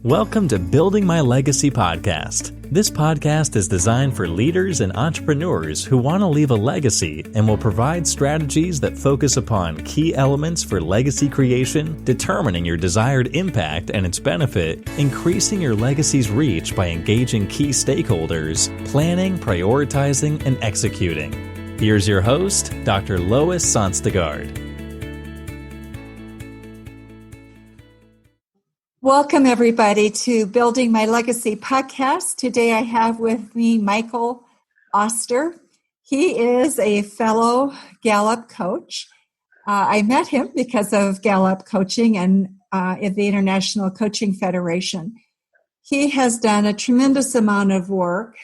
Welcome to Building My Legacy podcast. This podcast is designed for leaders and entrepreneurs who want to leave a legacy and will provide strategies that focus upon key elements for legacy creation, determining your desired impact and its benefit, increasing your legacy's reach by engaging key stakeholders, planning, prioritizing, and executing. Here's your host, Dr. Lois Sonstegard. Welcome, everybody, to Building My Legacy podcast. Today I have with me Michael Oster. He is a fellow Gallup coach. I met him because of Gallup coaching and at the International Coaching Federation. He has done a tremendous amount of work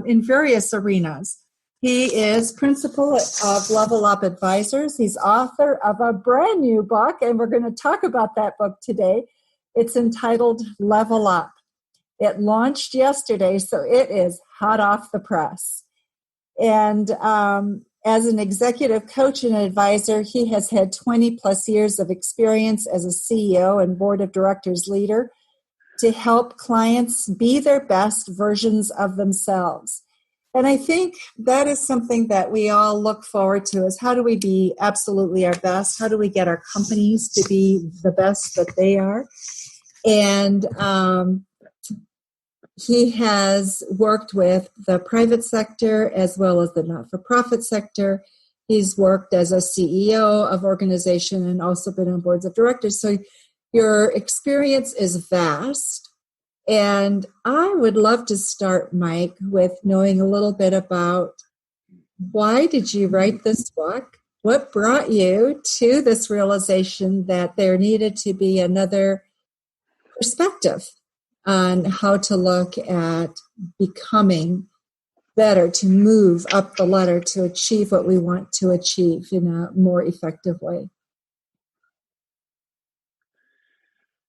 in various arenas. He is principal of Level Up Advisors. He's author of a brand new book, and we're going to talk about that book today. It's entitled Level Up. It launched yesterday, so it is hot off the press. And as an executive coach and advisor, he has had 20 plus years of experience as a CEO and board of directors leader to help clients be their best versions of themselves. And I think that is something that we all look forward to, is how do we be absolutely our best? How do we get our companies to be the best that they are? And he has worked with the private sector as well as the not-for-profit sector. He's worked as a CEO of organization and also been on boards of directors. So your experience is vast. And I would love to start, Mike, with knowing a little bit about why did you write this book? What brought you to this realization that there needed to be another perspective on how to look at becoming better, to move up the ladder, to achieve what we want to achieve in a more effective way?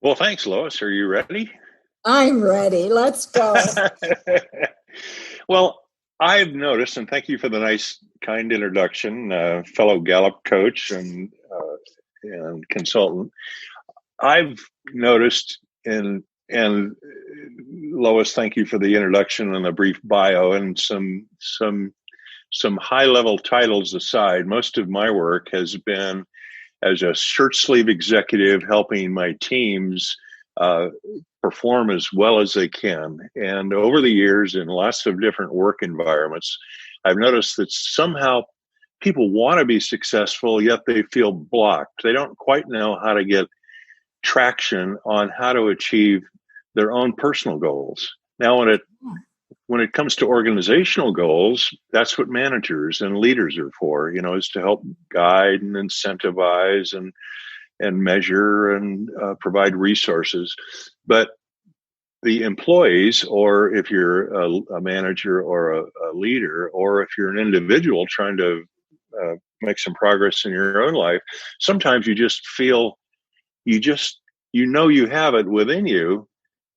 Well, thanks, Lois. Are you ready? I'm ready. Let's go. Well, I've noticed, and thank you for the nice, kind introduction, fellow Gallup coach and consultant. I've noticed, and Lois, thank you for the introduction and the brief bio, and some high level titles aside, most of my work has been as a shirt sleeve executive helping my teams perform as well as they can. And over the years, in lots of different work environments, I've noticed that somehow people want to be successful, yet they feel blocked. They don't quite know how to get traction on how to achieve their own personal goals. Now, when it comes to organizational goals, that's what managers and leaders are for, is to help guide and incentivize and measure and provide resources. But the employees, or if you're a manager or a leader, or if you're an individual trying to make some progress in your own life, sometimes you just feel you have it within you,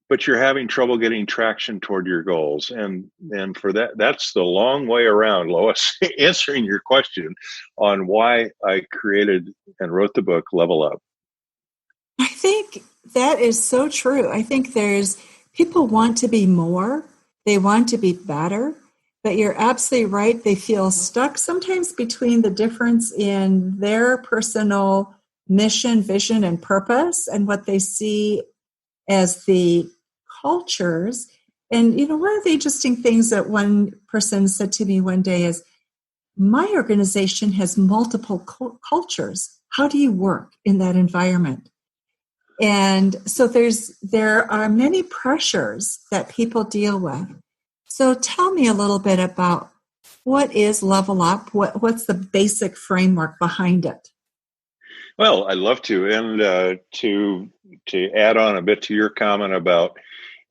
but you're having trouble getting traction toward your goals. And for that's the long way around, Lois, answering your question on why I created and wrote the book, Level Up. I think that is so true. I think people want to be more, they want to be better, but you're absolutely right. They feel stuck sometimes between the difference in their personal mission, vision, and purpose and what they see as the cultures. And, one of the interesting things that one person said to me one day is, my organization has multiple cultures. How do you work in that environment? And so there are many pressures that people deal with. So tell me a little bit about what is Level Up? What's the basic framework behind it? Well, I'd love to. And to add on a bit to your comment about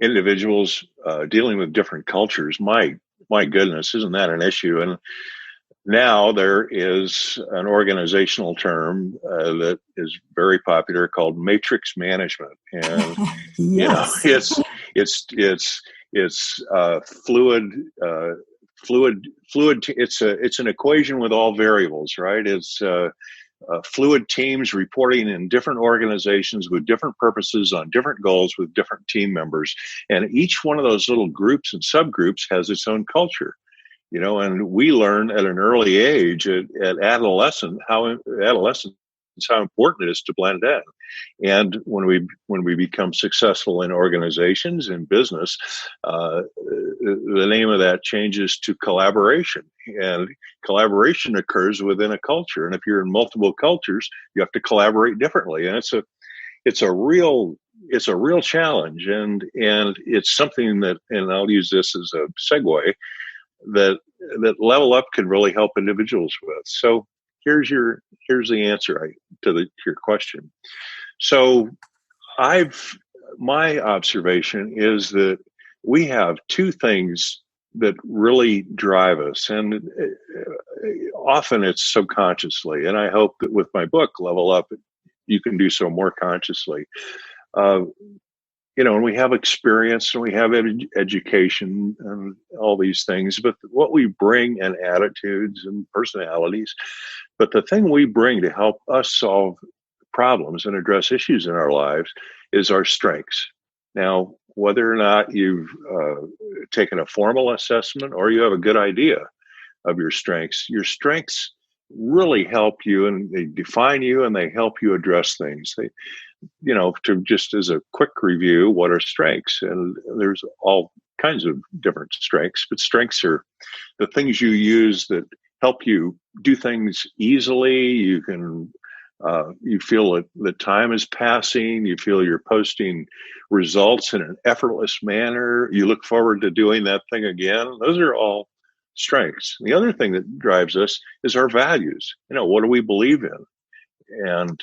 individuals dealing with different cultures, my goodness, isn't that an issue? And now there is an organizational term that is very popular called matrix management, and yes. it's fluid. It's an equation with all variables, right? It's fluid teams reporting in different organizations with different purposes on different goals with different team members. And each one of those little groups and subgroups has its own culture. And we learn at an early age at adolescence how important it is to blend in. And when we become successful in organizations and business, the name of that changes to collaboration. And collaboration occurs within a culture. And if you're in multiple cultures, you have to collaborate differently. And it's a real challenge. And it's something that, and I'll use this as a segue, that Level Up can really help individuals with. So here's the answer to your question. So my observation is that we have two things that really drive us, and often it's subconsciously. And I hope that with my book, Level Up, you can do so more consciously. And we have experience and we have education and all these things, but what we bring and attitudes and personalities, but the thing we bring to help us solve problems and address issues in our lives is our strengths. Now, whether or not you've taken a formal assessment or you have a good idea of your strengths really help you, and they define you and they help you address things. To just as a quick review, what are strengths? And there's all kinds of different strengths, but strengths are the things you use that help you do things easily. You can, you feel that time is passing. You feel you're posting results in an effortless manner. You look forward to doing that thing again. Those are all strengths. The other thing that drives us is our values. What do we believe in? And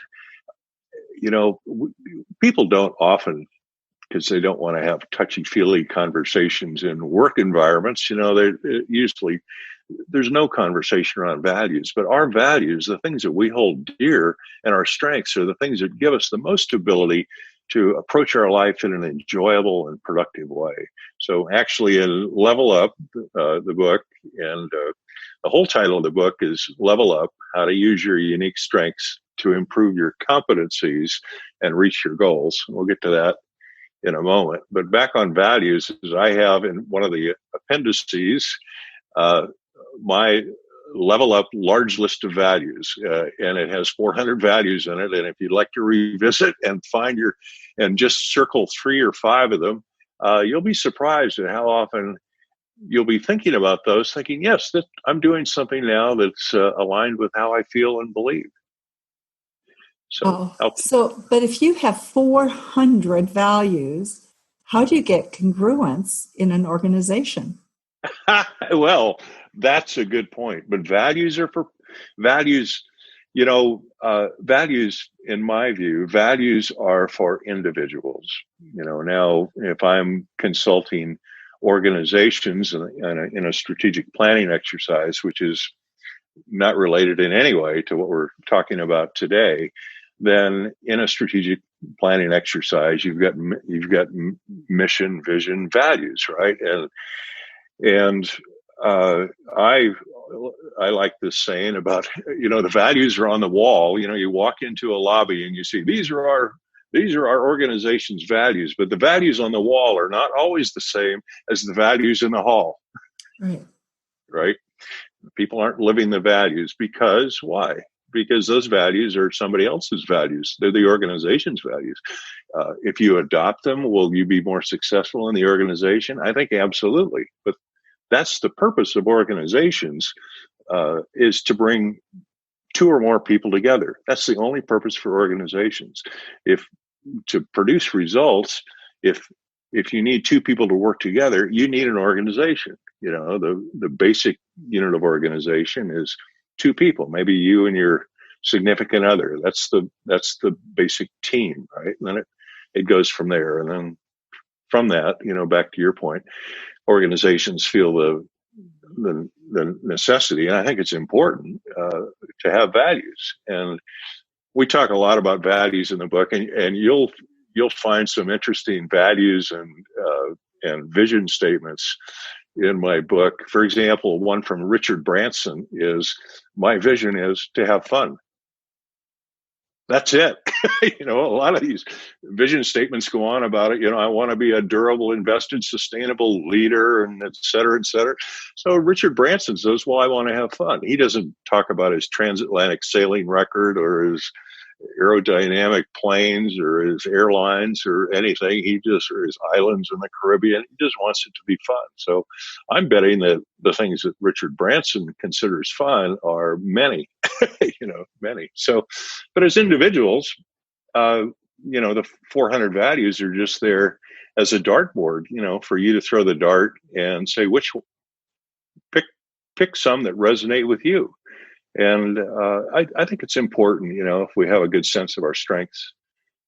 people don't often, because they don't want to have touchy-feely conversations in work environments. Usually there's no conversation around values, but our values, the things that we hold dear, and our strengths are the things that give us the most ability to approach our life in an enjoyable and productive way. So actually in Level Up, the book, and the whole title of the book is Level Up, How to Use Your Unique Strengths to Improve Your Competencies and Reach Your Goals. And we'll get to that in a moment. But back on values, as I have in one of the appendices, my Level Up large list of values, and it has 400 values in it. And if you'd like to revisit and and just circle 3 or 5 of them, you'll be surprised at how often you'll be thinking about those, thinking, yes, I'm doing something now that's aligned with how I feel and believe. But if you have 400 values, how do you get congruence in an organization? Well, that's a good point. But values are for values. Values, in my view, values are for individuals. Now, if I'm consulting organizations in a strategic planning exercise, which is not related in any way to what we're talking about today, then in a strategic planning exercise, you've got mission, vision, values, right? And I like this saying about, the values are on the wall. You walk into a lobby and you see these are our organization's values, but the values on the wall are not always the same as the values in the hall. Right? People aren't living the values because why? Because those values are somebody else's values. They're the organization's values. If you adopt them, will you be more successful in the organization? I think absolutely. But that's the purpose of organizations, is to bring 2 or more people together. That's the only purpose for organizations. To produce results, if you need 2 people to work together, you need an organization. The basic unit of organization is 2 people, maybe you and your significant other. That's the basic team, right? And then it goes from there. And then from that, back to your point, organizations feel the necessity, and I think it's important to have values. And we talk a lot about values in the book, and you'll find some interesting values and vision statements in my book. For example, one from Richard Branson is, my vision is to have fun. That's it. A lot of these vision statements go on about it. I want to be a durable, invested, sustainable leader, and et cetera, et cetera. So Richard Branson says, well, I want to have fun. He doesn't talk about his transatlantic sailing record or his aerodynamic planes or his airlines or anything. Or his islands in the Caribbean. He just wants it to be fun. So I'm betting that the things that Richard Branson considers fun are many, many. So, but as individuals, the 400 values are just there as a dartboard, for you to throw the dart and say, pick some that resonate with you. And I think it's important, if we have a good sense of our strengths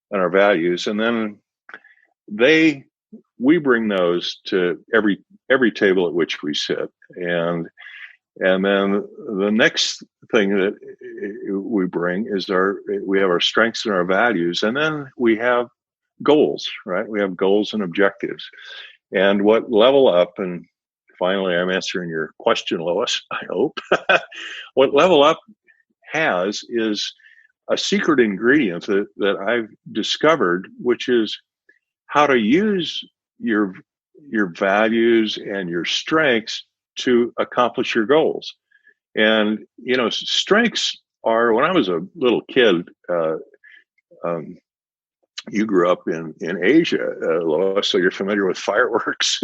and our values, and then we bring those to every table at which we sit, and then the next thing that we bring is we have our strengths and our values, and then we have goals, right? We have goals and objectives, and what level up and finally, I'm answering your question, Lois, I hope. What Level Up has is a secret ingredient that I've discovered, which is how to use your values and your strengths to accomplish your goals. And, strengths are, when I was a little kid, you grew up in Asia, Lois, so you're familiar with fireworks.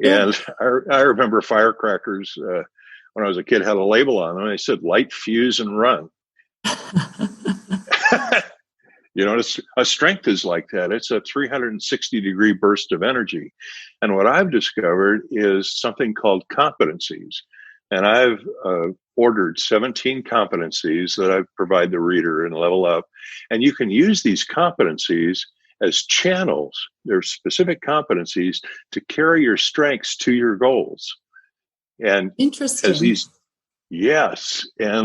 And I remember firecrackers when I was a kid had a label on them. And they said light, fuse, and run. A strength is like that. It's a 360-degree burst of energy. And what I've discovered is something called competencies. And I've ordered 17 competencies that I provide the reader in Level Up. And you can use these competencies as channels. They're specific competencies to carry your strengths to your goals. And interesting. And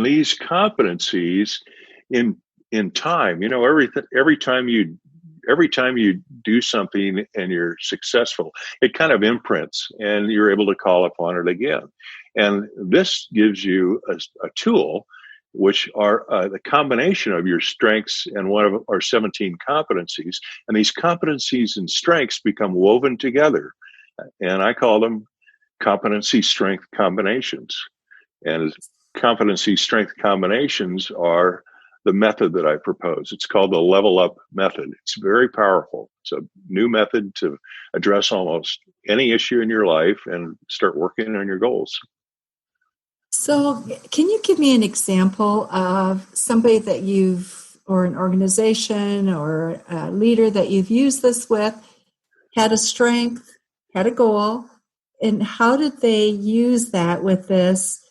these competencies in time, every time you do something and you're successful, it kind of imprints and you're able to call upon it again. And this gives you a tool, which are the combination of your strengths and one of our 17 competencies. And these competencies and strengths become woven together. And I call them competency strength combinations. And competency strength combinations are the method that I propose. It's called the Level Up method. It's very powerful. It's a new method to address almost any issue in your life and start working on your goals. So can you give me an example of somebody that or an organization or a leader that you've used this with, had a strength, had a goal, and how did they use that with this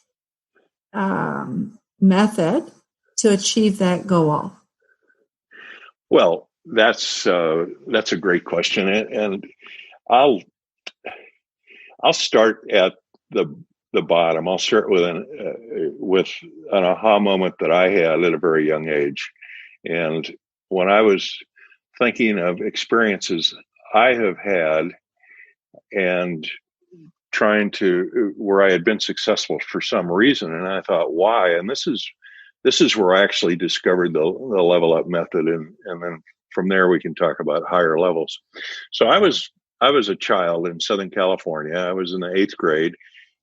method to achieve that goal? Well, that's a great question, and I'll start at the bottom. I'll start with an aha moment that I had at a very young age, and when I was thinking of experiences I have had and trying to where I had been successful for some reason, and I thought, why? And this is where I actually discovered the Level Up method, and then from there we can talk about higher levels. So I was a child in Southern California. I was in the 8th grade,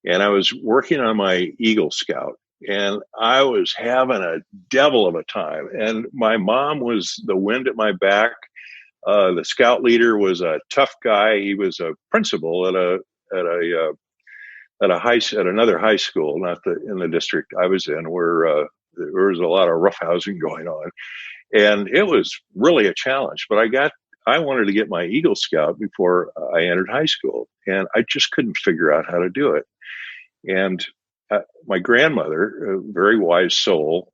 and I was working on my Eagle Scout, and I was having a devil of a time. And my mom was the wind at my back. The scout leader was a tough guy. He was a principal at another high school, not in the district I was in, where there was a lot of roughhousing going on, and it was really a challenge. But I wanted to get my Eagle Scout before I entered high school, and I just couldn't figure out how to do it. And my grandmother, a very wise soul,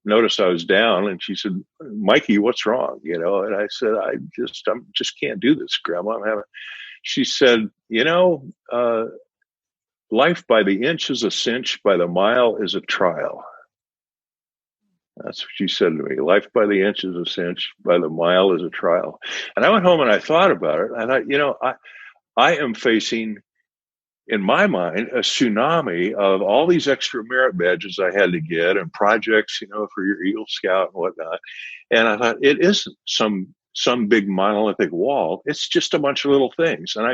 noticed I was down, and she said, "Mikey, what's wrong?" And I said, I just can't do this, Grandma. She said, life by the inch is a cinch, by the mile is a trial. That's what she said to me. Life by the inch is a cinch, by the mile is a trial. And I went home and I thought about it. I thought, I am facing in my mind, a tsunami of all these extra merit badges I had to get and projects, for your Eagle Scout and whatnot. And I thought, it isn't some big monolithic wall. It's just a bunch of little things. And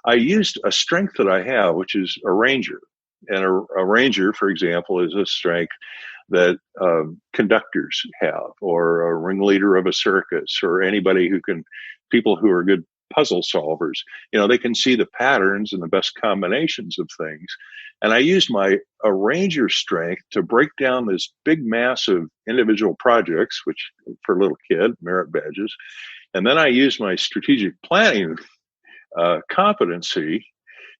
I used a strength that I have, which is a ranger. And a ranger, for example, is a strength that conductors have, or a ringleader of a circus, or people who are good puzzle solvers. They can see the patterns and the best combinations of things. And I used a ranger strength to break down this big mass of individual projects, which for a little kid, merit badges. And then I used my strategic planning competency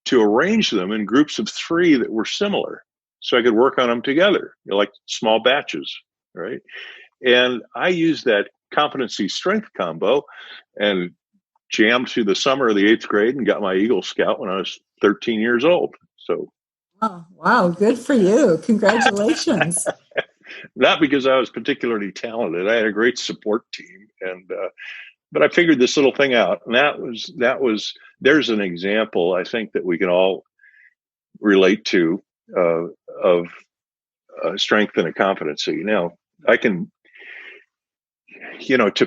to arrange them in groups of 3 that were similar, so I could work on them together, like small batches, right? And I used that competency strength combo and jammed through the summer of the 8th grade and got my Eagle Scout when I was 13 years old. So, oh, wow, good for you. Congratulations. Not because I was particularly talented. I had a great support team, but I figured this little thing out, and there's an example I think that we can all relate to of strength and a competency. Now, I can, to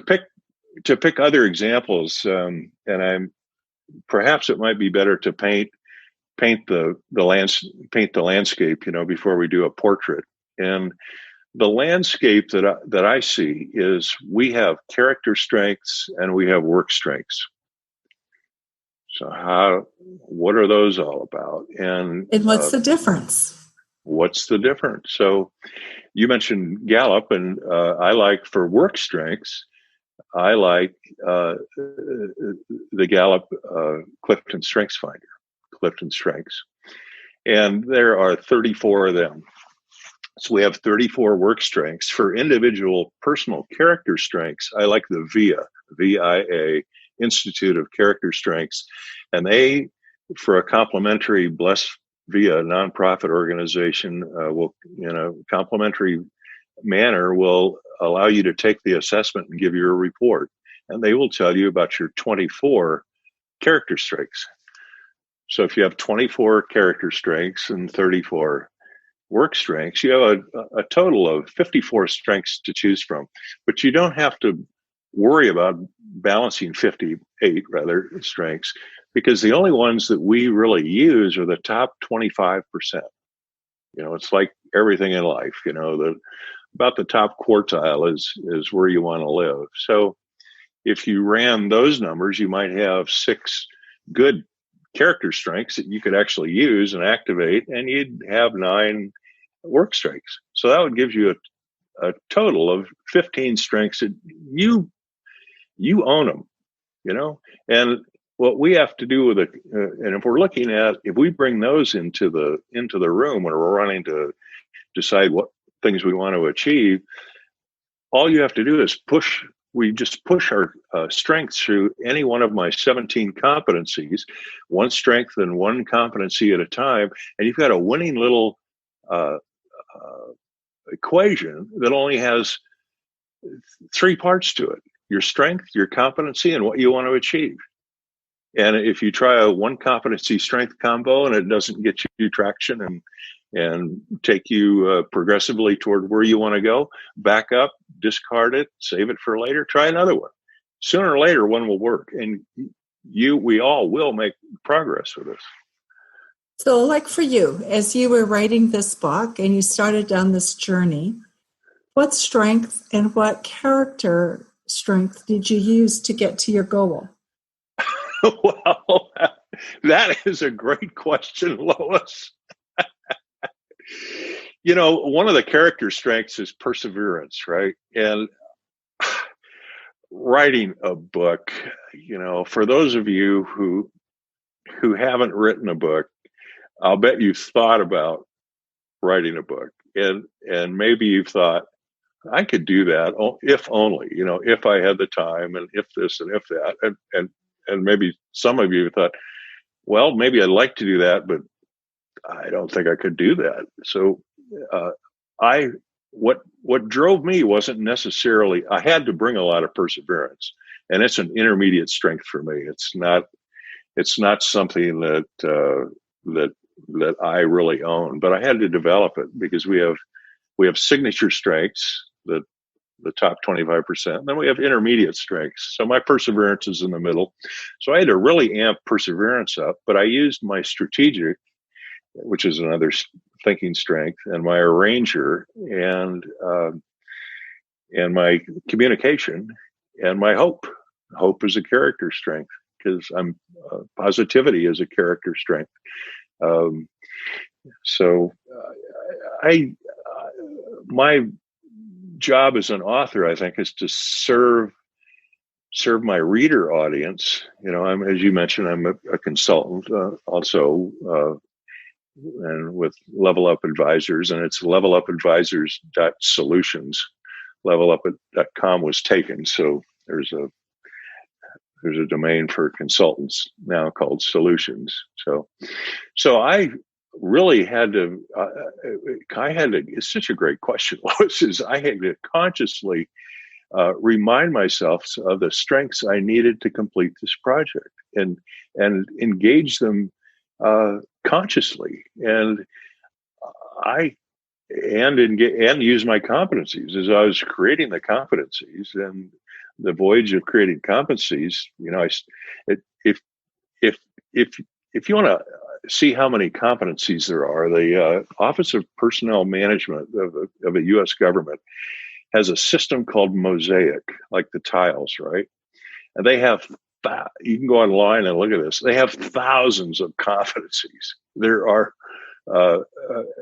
pick other examples, and perhaps it might be better to paint the landscape, before we do a portrait. And the landscape that I see is we have character strengths and we have work strengths. So what are those all about? And what's the difference? What's the difference? So you mentioned Gallup, and I like, for work strengths, I like the Gallup Clifton Strengths Finder, Clifton Strengths. And there are 34 of them. So we have 34 work strengths. For individual personal character strengths, I like the VIA, Institute of Character Strengths. And they, for a complimentary Bless Via nonprofit organization, complimentary manner, will allow you to take the assessment and give you a report. And they will tell you about your 24 character strengths. So if you have 24 character strengths and 34 work strengths, you have a total of 54 strengths to choose from. But you don't have to worry about balancing 58 strengths, because the only ones that we really use are the top 25%. It's like everything in life, about the top quartile is where you want to live. So if you ran those numbers, you might have 6 good character strengths that you could actually use and activate, and you'd have 9 work strengths. So that would give you a total of 15 strengths that you own them, and what we have to do with it, and if we bring those into the room when we're running to decide what things we want to achieve, all you have to do is we just push our strengths through any one of my 17 competencies, one strength and one competency at a time, and you've got a winning little equation that only has 3 parts to it: your strength, your competency, and what you want to achieve. And if you try a one competency strength combo and it doesn't get you traction and take you progressively toward where you want to go, back up, discard it, save it for later, try another one. Sooner or later, one will work, and we all will make progress with this. So, like for you, as you were writing this book and you started down this journey, what strength and what character strength did you use to get to your goal? Well, that is a great question, Lois. One of the character strengths is perseverance, right? And writing a book, for those of you who haven't written a book, I'll bet you've thought about writing a book, and maybe you've thought, I could do that if only, if I had the time, and if this and if that, and maybe some of you thought, well, maybe I'd like to do that, but I don't think I could do that. So what drove me wasn't necessarily, I had to bring a lot of perseverance, and it's an intermediate strength for me. It's not something that that I really own, but I had to develop it because we have signature strengths, the top 25%, and then we have intermediate strengths. So my perseverance is in the middle. So I had to really amp perseverance up, but I used my strategic, which is another thinking strength, and my arranger, and my communication, and my hope. Hope is a character strength because positivity is a character strength. So I my job as an author, I think, is to serve my reader audience. As you mentioned, I'm a consultant also, and with Level Up Advisors, and it's levelupadvisors.solutions. Levelup.com was taken, so there's a domain for consultants now called Solutions. So I really had to. It's such a great question, Lois. I had to consciously remind myself of the strengths I needed to complete this project, and engage them consciously, and use my competencies as I was creating the competencies. And the voyage of creating competencies, if you want to see how many competencies there are, the Office of Personnel Management of the U.S. government has a system called Mosaic, like the tiles, right? And they have, you can go online and look at this. They have thousands of competencies. There are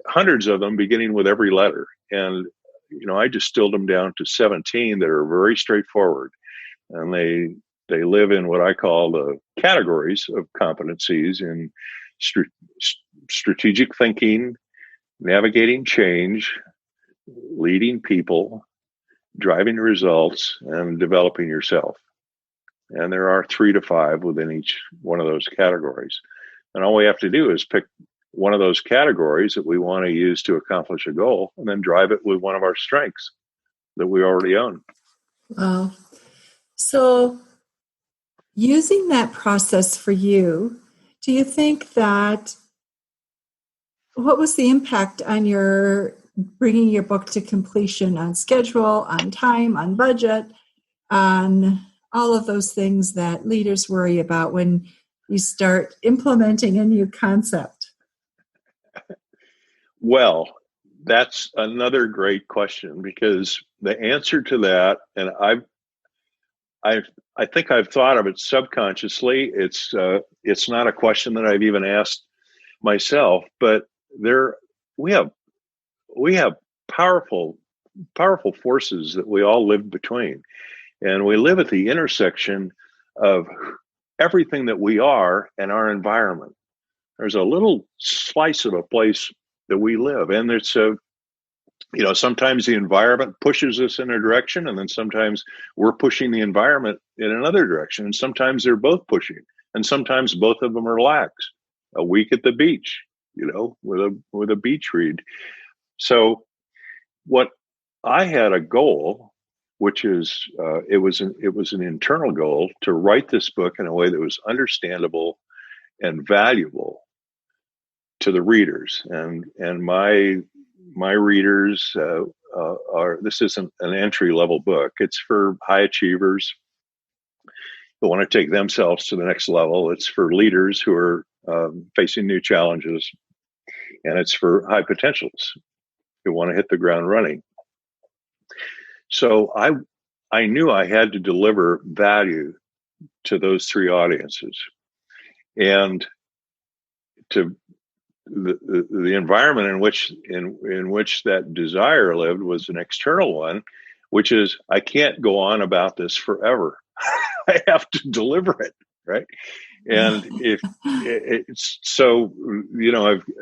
hundreds of them, beginning with every letter. And, I distilled them down to 17 that are very straightforward. And they live in what I call the categories of competencies in strategic thinking, navigating change, leading people, driving results, and developing yourself. And there are 3 to 5 within each one of those categories. And all we have to do is pick one of those categories that we want to use to accomplish a goal, and then drive it with one of our strengths that we already own. Wow. So using that process for you, do you think that, what was the impact on your bringing your book to completion, on schedule, on time, on budget, on all of those things that leaders worry about when you start implementing a new concept? Well, that's another great question, because the answer to that, and I think I've thought of it subconsciously. It's not a question that I've even asked myself, but we have powerful forces that we all live between, and we live at the intersection of everything that we are and our environment. There's a little slice of a place that we live, and it's sometimes the environment pushes us in a direction, and then sometimes we're pushing the environment in another direction, and sometimes they're both pushing, and sometimes both of them are lax. A week at the beach, with a beach read. So what I had a goal, which is it was an internal goal to write this book in a way that was understandable and valuable to the readers, and my readers are. This isn't an entry level book. It's for high achievers who want to take themselves to the next level. It's for leaders who are facing new challenges, and it's for high potentials who want to hit the ground running. So I knew I had to deliver value to those 3 audiences, and to the environment in which that desire lived was an external one, which is, I can't go on about this forever. I have to deliver it, right? And if it's so,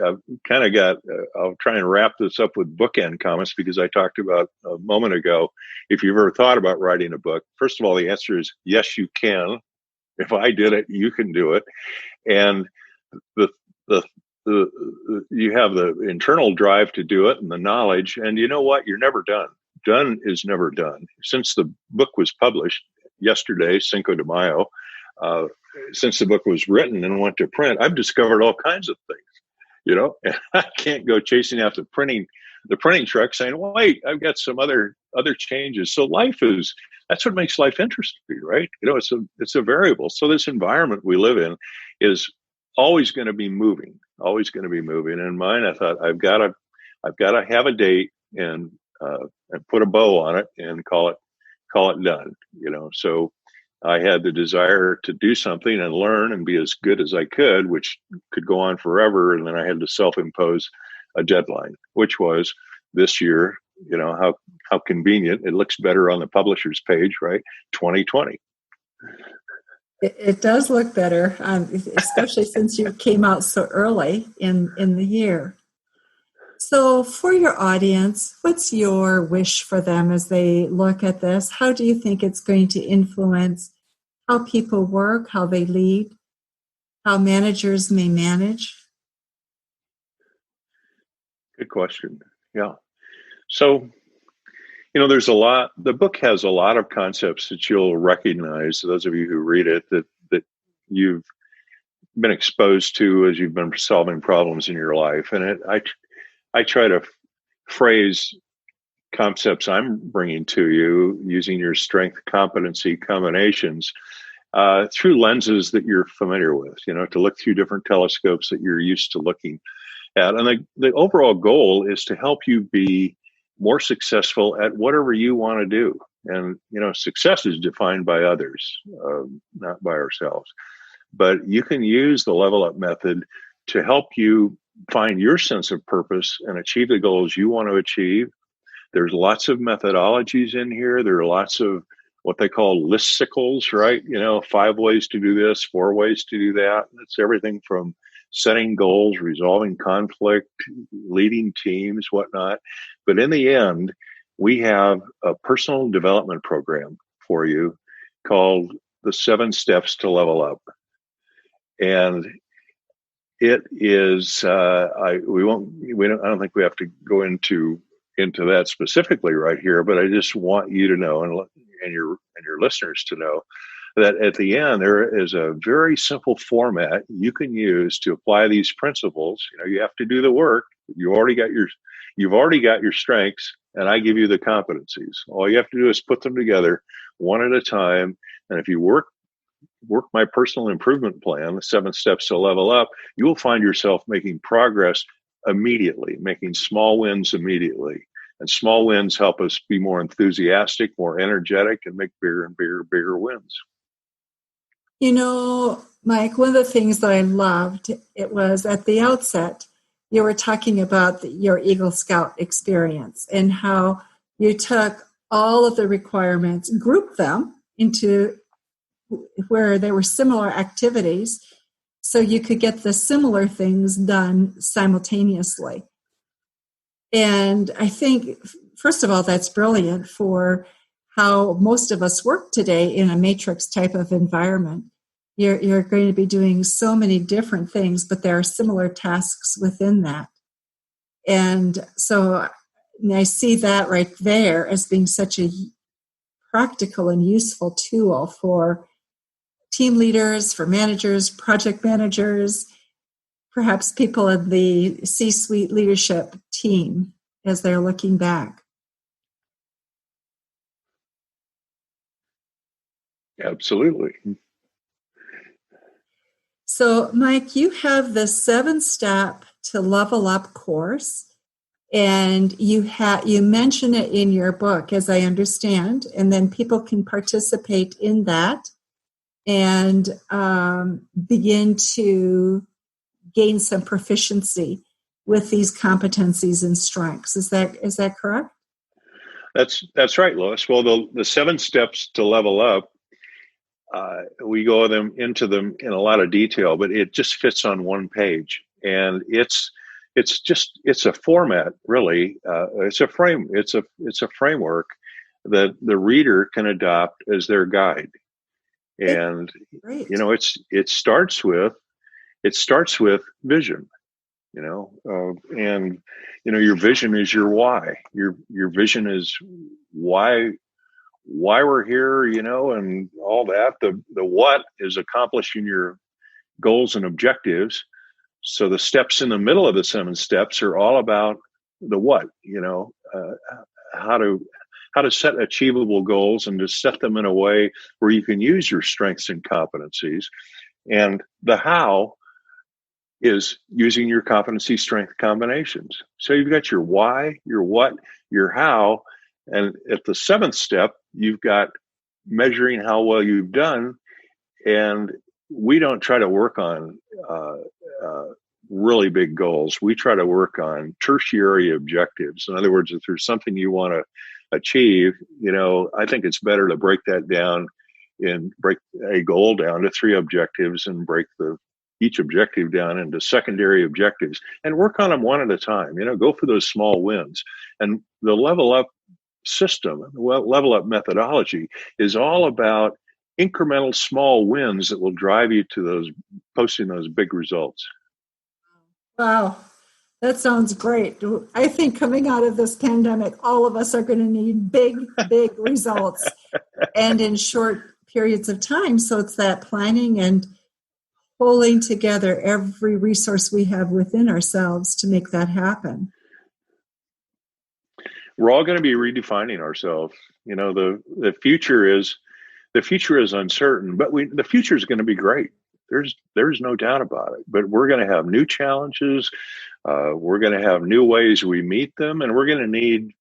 I've kind of got. I'll try and wrap this up with bookend comments, because I talked about a moment ago. If you've ever thought about writing a book, first of all, the answer is yes, you can. If I did it, you can do it. And you have the internal drive to do it, and the knowledge. And you know what? You're never done. Done is never done. Since the book was published yesterday, Cinco de Mayo, since the book was written and went to print, I've discovered all kinds of things and I can't go chasing after the printing truck saying, well, wait, I've got some other changes. So that's what makes life interesting, right? It's a variable. So this environment we live in is always going to be moving, always going to be moving. And mine, I thought, I've got to have a date and put a bow on it and call it done. So I had the desire to do something and learn and be as good as I could, which could go on forever. And then I had to self-impose a deadline, which was this year. How convenient. It looks better on the publisher's page, right? 2020. It does look better, especially since you came out so early in the year. So for your audience, what's your wish for them as they look at this? How do you think it's going to influence how people work, how they lead, how managers may manage? Good question. Yeah. So, the book has a lot of concepts that you'll recognize, those of you who read it, that you've been exposed to as you've been solving problems in your life. And I try to phrase concepts I'm bringing to you using your strength competency combinations through lenses that you're familiar with, to look through different telescopes that you're used to looking at. And the overall goal is to help you be more successful at whatever you want to do. And, success is defined by others, not by ourselves. But you can use the level up method to help you find your sense of purpose and achieve the goals you want to achieve. There's lots of methodologies in here. There are lots of what they call listicles, right? 5 ways to do this, 4 ways to do that. It's everything from setting goals, resolving conflict, leading teams, whatnot. But in the end, we have a personal development program for you called the 7 Steps to Level Up. And it is, I don't think we have to go into that specifically right here, but I just want you to know, and your listeners to know, that at the end there is a very simple format you can use to apply these principles. You have to do the work. You've already got your strengths, and I give you the competencies. All you have to do is put them together one at a time. And if you work my personal improvement plan, the 7 steps to level up, you will find yourself making progress immediately, making small wins immediately. And small wins help us be more enthusiastic, more energetic, and make bigger and bigger wins. Mike, one of the things that I loved, it was at the outset, you were talking about your Eagle Scout experience and how you took all of the requirements, grouped them into where there were similar activities so you could get the similar things done simultaneously. And I think, first of all, that's brilliant for how most of us work today in a matrix type of environment. You're going to be doing so many different things, but there are similar tasks within that. And so I see that right there as being such a practical and useful tool for team leaders, for managers, project managers, perhaps people in the C-suite leadership team as they're looking back. Absolutely. So, Mike, you have the 7-step to level up course, and you mention it in your book, as I understand, and then people can participate in that and begin to gain some proficiency with these competencies and strengths. Is that correct? That's right, Lois. Well, the 7 steps to level up, we go into them in a lot of detail, but it just fits on one page, and it's a format, really. It's a framework that the reader can adopt as their guide. And Great. it starts with vision. And your vision is your why. Your vision is why we're here, and all that. The what is accomplishing your goals and objectives. So the steps in the middle of the 7 steps are all about the what, how to set achievable goals and to set them in a way where you can use your strengths and competencies. And the how is using your competency strength combinations. So you've got your why, your what, your how, and at the 7th step, you've got measuring how well you've done. And we don't try to work on really big goals. We try to work on tertiary objectives. In other words, if there's something you want to achieve, I think it's better to break that down and break a goal down to 3 objectives and break each objective down into secondary objectives and work on them one at a time. Go for those small wins. And the level up system, level up methodology is all about incremental small wins that will drive you to posting those big results. Wow, that sounds great. I think coming out of this pandemic, all of us are going to need big results and in short periods of time. So it's that planning and pulling together every resource we have within ourselves to make that happen. We're all going to be redefining ourselves. The future is uncertain, but the future is going to be great. There's no doubt about it. But we're going to have new challenges. We're going to have new ways we meet them, and we're going to need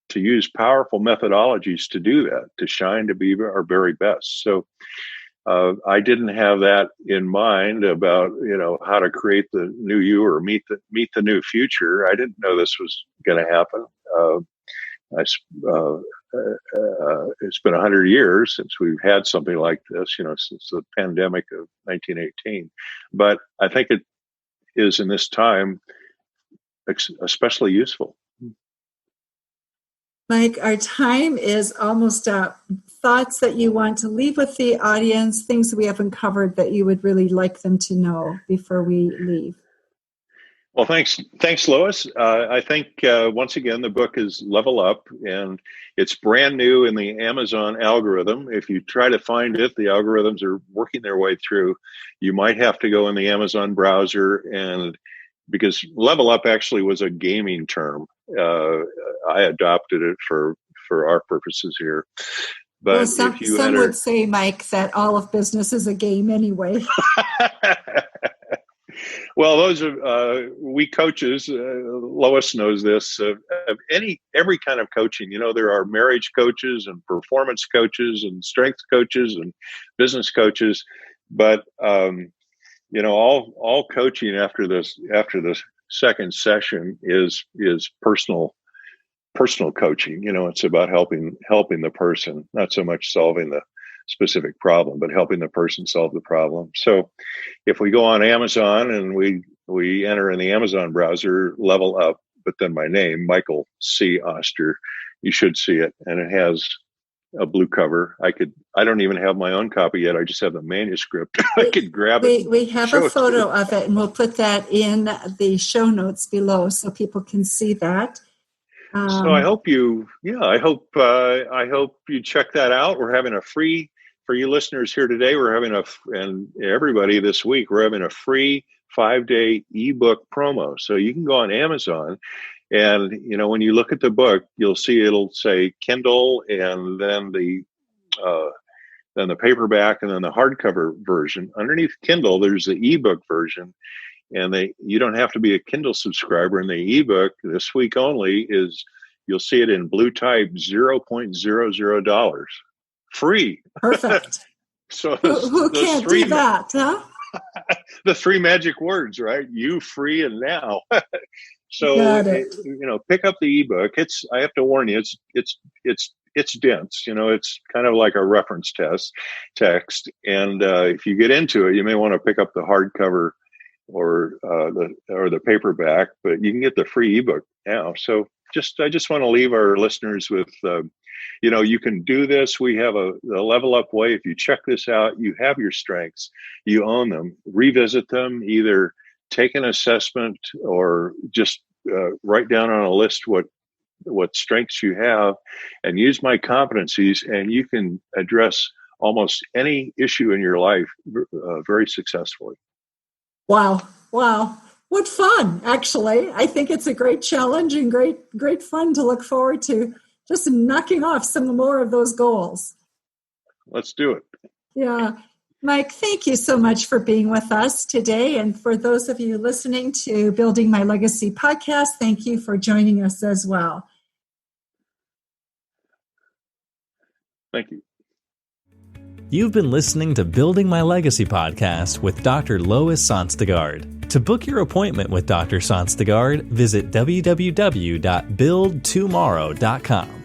to use powerful methodologies to do that, to shine, to be our very best. So I didn't have that in mind about how to create the new you or meet the new future. I didn't know this was going to happen. It's been 100 years since we've had something like this, since the pandemic of 1918. But I think it is in this time especially useful. Mike, our time is almost up. Thoughts that you want to leave with the audience, things that we haven't covered that you would really like them to know before we leave? Well, thanks, Lois. I think, once again, the book is Level Up, and it's brand new in the Amazon algorithm. If you try to find it, the algorithms are working their way through. You might have to go in the Amazon browser, and because Level Up actually was a gaming term, I adopted it for our purposes here. But well, some would say, Mike, that all of business is a game anyway. Well, those are we coaches. Lois knows this. Every kind of coaching. There are marriage coaches and performance coaches and strength coaches and business coaches, but all coaching after this second session is personal coaching. It's about helping the person, not so much solving the specific problem, but helping the person solve the problem. So if we go on Amazon and we enter in the Amazon browser Level Up, but then my name, Michael C. Oster, you should see it. And it has a blue cover. I don't even have my own copy yet. I just have the manuscript. I could grab it. We have a photo of it, and we'll put that in the show notes below so people can see that. So I hope you check that out. We're having a free, for you listeners here today, and everybody this week, we're having a free 5-day ebook promo. So you can go on Amazon, and when you look at the book, you'll see it'll say Kindle, and then the paperback, and then the hardcover version. Underneath Kindle, there's the ebook version. And you don't have to be a Kindle subscriber. In the ebook this week only you'll see it in blue type, $0.00 free. Perfect. So who can't do that, huh? The 3 magic words, right? You, free, and now. So pick up the ebook. I have to warn you, it's dense. It's kind of like a reference text, and if you get into it, you may want to pick up the hardcover or the paperback, but you can get the free ebook now. So I just want to leave our listeners with, you can do this. We have a Level Up way. If you check this out, you have your strengths, you own them, revisit them, either take an assessment or just write down on a list what strengths you have, and use my competencies, and you can address almost any issue in your life very successfully. Wow. Wow. What fun, actually. I think it's a great challenge and great fun to look forward to just knocking off some more of those goals. Let's do it. Yeah. Mike, thank you so much for being with us today. And for those of you listening to Building My Legacy podcast, thank you for joining us as well. Thank you. You've been listening to Building My Legacy podcast with Dr. Lois Sonstegard. To book your appointment with Dr. Sonstegard, visit www.buildtomorrow.com.